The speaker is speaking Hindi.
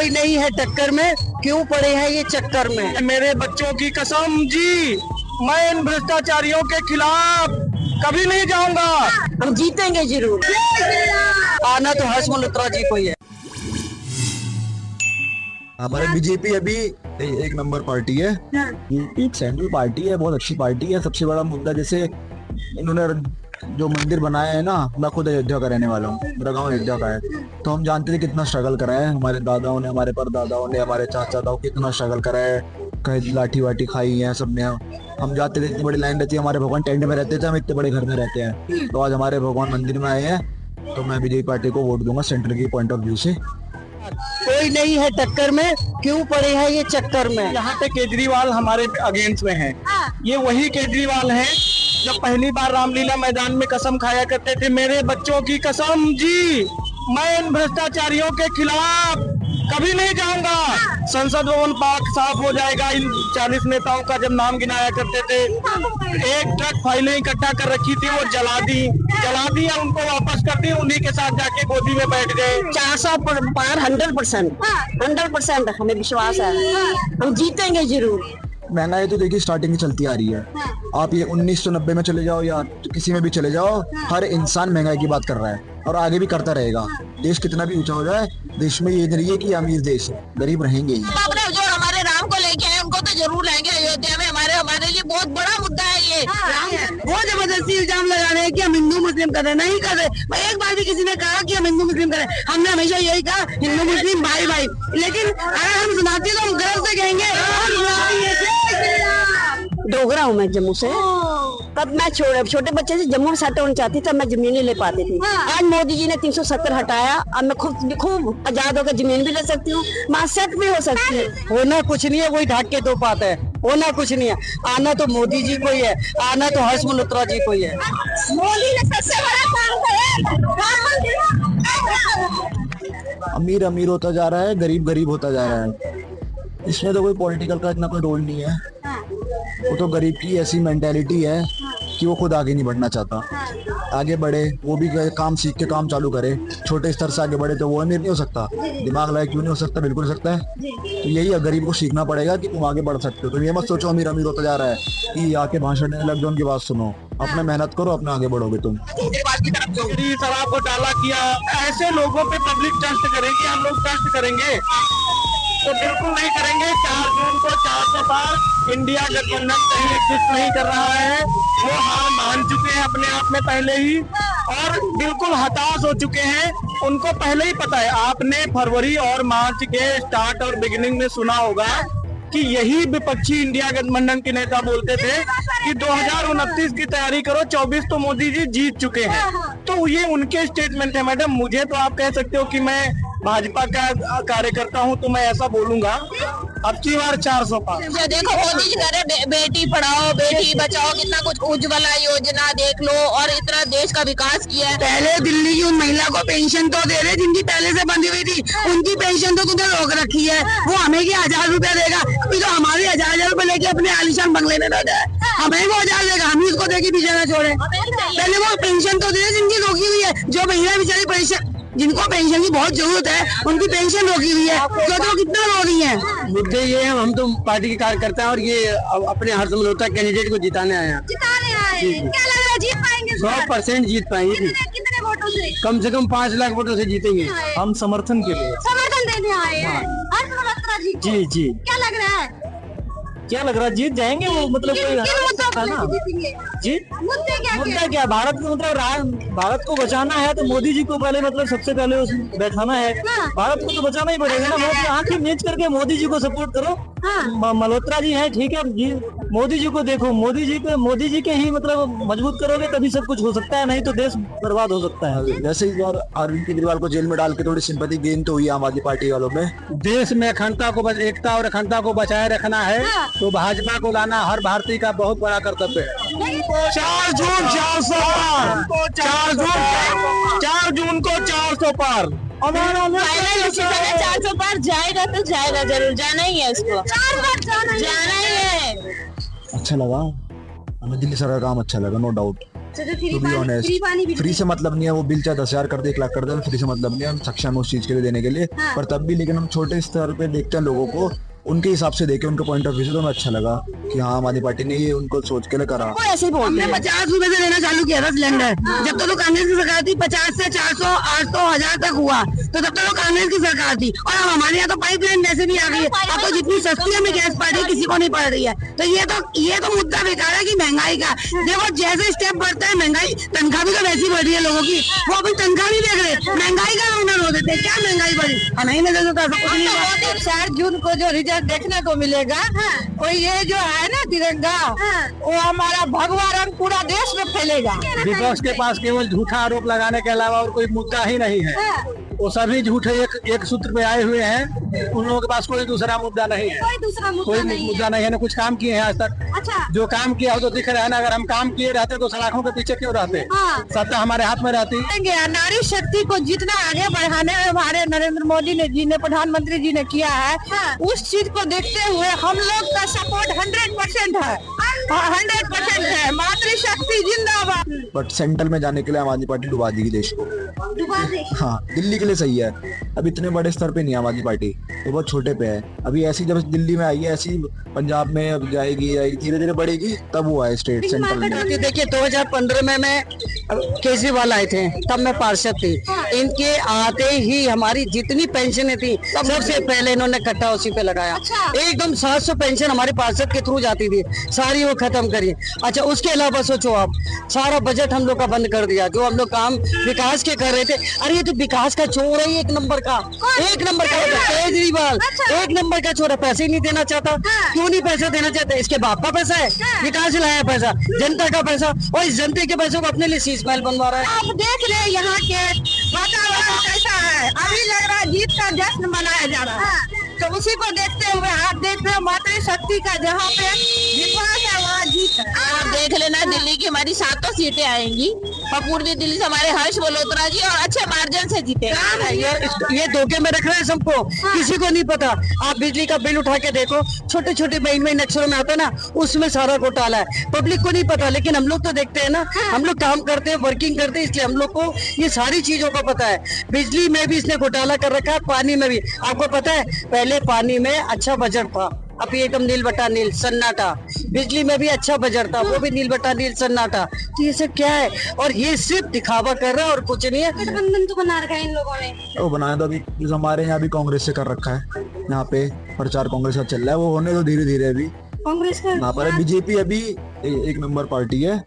कोई नहीं है टक्कर में, क्यों पड़े हैं ये चक्कर में। मेरे बच्चों की कसम जी, मैं इन भ्रष्टाचारियों के खिलाफ कभी नहीं जाऊंगा। हम जीतेंगे जरूर। आना तो हर्ष मल्होत्रा जी को ही है। हमारे बीजेपी अभी एक नंबर पार्टी है, एक सेंट्रल पार्टी है, बहुत अच्छी पार्टी है। सबसे बड़ा मुद्दा जैसे इन्होंने जो मंदिर बनाया है ना, मैं खुद अयोध्या का रहने वाला हूँ, मेरा गांव अयोध्या का है, तो हम जानते थे कितना स्ट्रगल करा है हमारे दादाओं ने, हमारे परदादाओं ने, हमारे चाचा दादाओं कितना स्ट्रगल करा है, कहीं लाठी वाठी खाई है सबने। हम जाते थे, इतनी बड़ी लाइन रहती है, हमारे भगवान टेंट में रहते थे, हम इतने बड़े घर में रहते हैं, तो आज हमारे भगवान मंदिर में आए हैं, तो मैं बीजेपी पार्टी को वोट दूंगा सेंटर की पॉइंट ऑफ व्यू से। कोई नहीं है टक्कर में, क्यों पड़े हैं ये चक्कर में। यहाँ पे केजरीवाल हमारे अगेंस्ट में है। ये वही केजरीवाल है जब पहली बार रामलीला मैदान में कसम खाया करते थे, मेरे बच्चों की कसम जी, मैं इन भ्रष्टाचारियों के खिलाफ कभी नहीं जाऊंगा। संसद भवन पाक साफ हो जाएगा। इन 40 नेताओं का जब नाम गिनाया करते थे, एक ट्रक फाइलें इकट्ठा कर रखी थी, वो जला दी, उनको वापस कर दी, उन्हीं के साथ जाके गोदी में बैठ गए। 400 पार 100% हमें विश्वास है, हम जीतेंगे जरूर। महंगाई तो देखिए स्टार्टिंग में चलती आ रही है, आप ये 1990 में चले जाओ या किसी में भी चले जाओ, हर इंसान महंगाई की बात कर रहा है और आगे भी करता रहेगा। देश कितना भी ऊंचा हो जाए, देश में ये नहीं है कि अमीर देश है, गरीब रहेंगे ही। जो हमारे राम को लेके आए उनको तो जरूर लाएंगे अयोध्या में। हमारे लिए बहुत बड़ा मुद्दा है ये। बहुत जबरदस्ती इल्जाम लगा रहे हैं कि हम हिंदू मुस्लिम कर रहे, नहीं कर रहे। मैं एक बार भी किसी ने कहा कि हम हिंदू मुस्लिम करें, हमने हमेशा यही कहा हिंदू मुस्लिम भाई भाई। लेकिन अगर हम सुनाते तो हम गर्व से कहेंगे। डोगरा हूँ मैं जम्मू से, तब मैं छोटे बच्चे से जम्मू में सेट होना चाहती थी, मैं जमीन नहीं ले पाती थी। आज मोदी जी ने 370 हटाया, अब मैं खूब आजाद होकर जमीन भी ले सकती हूँ, मैं सेट भी हो सकती हूँ। होना कुछ नहीं है, वही ढाक के तो पाता है, होना कुछ नहीं है। आना तो मोदी जी को ही है, आना तो हर्ष मल्होत्रा जी को ही है। मोदी ने सबसे बड़ा काम किया। अमीर अमीर होता जा रहा है, गरीब गरीब होता जा रहा है। इसमें तो कोई पॉलिटिकल का इतना कोई रोल नहीं है, वो तो गरीब की ऐसी मेंटेलिटी है कि वो खुद आगे नहीं बढ़ना चाहता। आगे बढ़े, वो भी काम सीख के काम चालू करे, छोटे स्तर से आगे बढ़े, तो वो अमीर नहीं हो सकता। दिमाग लायक क्यों नहीं हो सकता, बिल्कुल हो सकता है। तो यही है, गरीब को सीखना पड़ेगा कि तुम आगे बढ़ सकते हो। तुम ये मत सोचो अमीर अमीर होता जा रहा है कि आके भाषण देने लग जाओ, उनकी बात सुनो। अपने मेहनत करो, अपना आगे बढ़ोगे तुम। शराब घोटाला किया, ऐसे लोगों पे पब्लिक ट्रस्ट करेंगे, हम लोग ट्रस्ट करेंगे तो बिल्कुल नहीं करेंगे। 4 जून को 400 पार इंडिया गठबंधन कहीं एग्जिस्ट नहीं कर रहा है, वो हार मान चुके हैं अपने आप में पहले ही और बिल्कुल हताश हो चुके हैं। उनको पहले ही पता है। आपने फरवरी और मार्च के स्टार्ट और बिगिनिंग में सुना होगा कि यही विपक्षी इंडिया गठबंधन के नेता बोलते थे कि 2029 की तैयारी करो, 24 तो मोदी जी जीत चुके हैं। तो ये उनके स्टेटमेंट है मैडम। मुझे तो आप कह सकते हो कि मैं भाजपा का कार्यकर्ता हूं तो मैं ऐसा बोलूंगा। अब की बार 400 पार। देखो मोदी जी कह रहे बेटी पढ़ाओ बेटी बचाओ, कितना कुछ उज्ज्वला योजना देख लो, और इतना देश का विकास किया है। पहले दिल्ली की उन महिला को पेंशन तो दे रहे जिनकी पहले से बंधी हुई थी, उनकी पेंशन तो तुमने रोक रखी है। वो हमें क्या 1000 रुपया देगा? अभी तो हमारे 1000 रुपए लेके अपने आलिशान बंगले में बैठा है, हमें वो 1000 देगा, हम उसको देके पीछे न छोड़े। पहले वो पेंशन तो दे जिनकी रोकी हुई है। जो महिला बेचारी पेंशन, जिनको पेंशन की बहुत जरूरत है, उनकी पेंशन रोकी हुई है, तो कितना रो रही है। मुद्दे ये हैं, हम तो पार्टी के कार्यकर्ता हैं और ये अपने हर्ष मल्होत्रा कैंडिडेट को जिताने आए हैं। जिताने आए हैं। क्या लग रहा है जीत पाएंगे? 100% जीत पाएंगे। कितने वोटों से? कम से कम 5 लाख वोटों से जीतेंगे। हम समर्थन के लिए समर्थन देने आए हैं हर्ष मल्होत्रा जी को। जी जी। क्या लग रहा है? क्या लग रहा है जीत जाएंगे वो? मतलब कोई मुद्दा ना जी, मुद्दे मुद्दा क्या, भारत को मतलब भारत को बचाना है तो मोदी जी को पहले मतलब सबसे पहले उसमें बैठाना है। भारत को तो बचाना ही पड़ेगा ना। मोदी आंखें मीच करके मोदी जी को सपोर्ट करो। मल्होत्रा जी है ठीक है जी, मोदी जी को देखो, मोदी जी के ही मतलब मजबूत करोगे तभी सब कुछ हो सकता है, नहीं तो देश बर्बाद हो सकता है। जैसे इस बार अरविंद केजरीवाल को जेल में डाल के थोड़ी सिंपैथी गेन तो हुई आम आदमी पार्टी वालों में। देश में अखंडता को, एकता और अखंडता को बचाए रखना है तो भाजपा को लाना हर भारतीय का बहुत बड़ा कर्तव्य है। 4 जून 400 पार, 4 जून को 400 पार। 400 पार जाएगा तो जाएगा, जरूर जाना ही है उसको, 4 बार जाना ही है। अच्छा लगा हमें, दिल्ली सरकार का काम अच्छा लगा, no doubt. To be honest free से मतलब नहीं है, वो बिल चाहे 10,000 कर दे 1 लाख कर दे, फ्री से मतलब नहीं है, हम सक्षम है उस चीज के लिए देने के लिए। पर तब भी लेकिन हम छोटे स्तर पे देखते हैं लोगों को, उनके हिसाब से देखे, उनके पॉइंट ऑफ व्यू से, तो हमें अच्छा लगा कि हाँ हमारी पार्टी ने ये उनको सोच के लिए करा। वो ऐसे ही बोलते हैं 50 रुपए से देना चालू किया था सिलेंडर, जब तक तो कांग्रेस की सरकार थी 50 से 400 800 1000 तक हुआ, तो तब तक तो कांग्रेस की सरकार थी। और अब हमारे यहाँ तो पाइपलाइन वैसे भी आ गई है, अब तो जितनी सस्ती हमें गैस पड़ रही है किसी को नहीं पड़ रही है। तो ये तो मुद्दा बेकार है कि महंगाई का देखो, जैसे स्टेप बढ़ता है महंगाई, तनख्वाह भी तो वैसी बढ़ रही है लोगों की, वो अभी तनख्वाह नहीं देख रहे, महंगाई का ऑनर हो देते, क्या महंगाई बढ़ी, हमें ही नहीं देता कुछ नहीं हुआ। 4 जून को जो रिजल्ट देखने को मिलेगा, वो ये जो है ना तिरंगा, वो हमारा भगवा रंग पूरा देश में फैलेगा। विपक्ष के पास केवल झूठा आरोप लगाने के अलावा और कोई मुद्दा ही नहीं है, वो सभी झूठे एक सूत्र पे आए हुए हैं, उन लोगों के पास कोई दूसरा मुद्दा नहीं है, कोई मुद्दा नहीं है, ना कुछ काम किए हैं आज तक। अच्छा। जो काम किया हो तो दिख रहा है ना, अगर हम काम किए रहते तो सलाखों के पीछे क्यों रहते, सत्ता हमारे हाथ में रहती। नारी शक्ति को जितना आगे बढ़ाने में हमारे नरेंद्र मोदी जी ने प्रधानमंत्री जी ने किया है, उस चीज को देखते हुए हम लोग का सपोर्ट 100% है, 100% है। मातृशक्ति जिंदाबाद। बट सेंट्रल में जाने के लिए आम आदमी पार्टी डुबा देगी देश को। हाँ, दिल्ली के लिए सही है, अब इतने बड़े स्तर पे नहीं है आम आदमी पार्टी, तो बहुत छोटे पे है। अभी ऐसी जब दिल्ली में आई है, ऐसी पंजाब में अब जाएगी, धीरे धीरे बढ़ेगी, तब वो आए स्टेट सेंट्रल में। देखिए 2015 में मैं केजरीवाल आए थे, तब मैं पार्षद थी, इनके आते ही हमारी जितनी पेंशनें थी सबसे पहले इन्होंने कट्टा उसी पे लगाया। एकदम 700 पेंशन हमारे पार्षद के थ्रू जाती थी, सारी वो खत्म करी। अच्छा, उसके अलावा सोचो आप, सारा बजट हम लोग का बंद कर दिया, जो हम लोग काम विकास के कर रहे थे। अरे ये तो विकास का चोर है, एक नंबर का केजरीवाल, 1 नंबर का चोर है, पैसे ही नहीं देना चाहता। क्यों नहीं पैसा देना चाहता? इसके बाप का पैसा है, ये कहाँ से लाया पैसा? जनता का पैसा, और इस जनता के पैसों को अपने लिए शीश महल बनवा रहा है। आप देख रहे यहाँ के वातावरण कैसा है, अभी लग रहा है जीत का जश्न मनाया जा रहा है, तो उसी को देखते हुए आप देख रहे हो मातृशक्ति का जहाँ पे विश्वास है वहाँ जीत है। आप देख लेना, दिल्ली की हमारी 7 सीटें आएंगी और पूर्वी दिल्ली से हमारे हर्ष मल्होत्रा जी और अच्छे मार्जिन से जीते। ये धोखे में रख रहे हैं सबको, किसी को नहीं पता। आप बिजली का बिल उठा के देखो, छोटे छोटे महीन अक्षरों में आता है ना, उसमें सारा घोटाला है, पब्लिक को नहीं पता, लेकिन हम लोग तो देखते हैं ना, हम लोग काम करते हैं, वर्किंग करते हैं, इसलिए हम लोग को ये सारी चीजों का पता है। बिजली में भी इसने घोटाला कर रखा है, पानी में भी। आपको पता है पहले पानी में अच्छा बजट था, अभी एकदम नील बटा नील सन्नाटा। बिजली में भी अच्छा बजट था, वो भी नील बटा नील सन्नाटा। तो ये सब क्या है? और ये सिर्फ दिखावा कर रहा है और कुछ नहीं है। गठबंधन तो बना रखा है इन लोगों ने, वो बनाया तो अभी जो हमारे यहाँ भी कांग्रेस से कर रखा है, यहाँ पे प्रचार कांग्रेस का चल रहा है, वो होने तो धीरे धीरे अभी कांग्रेस का यहाँ पर। बीजेपी अभी एक नंबर पार्टी है,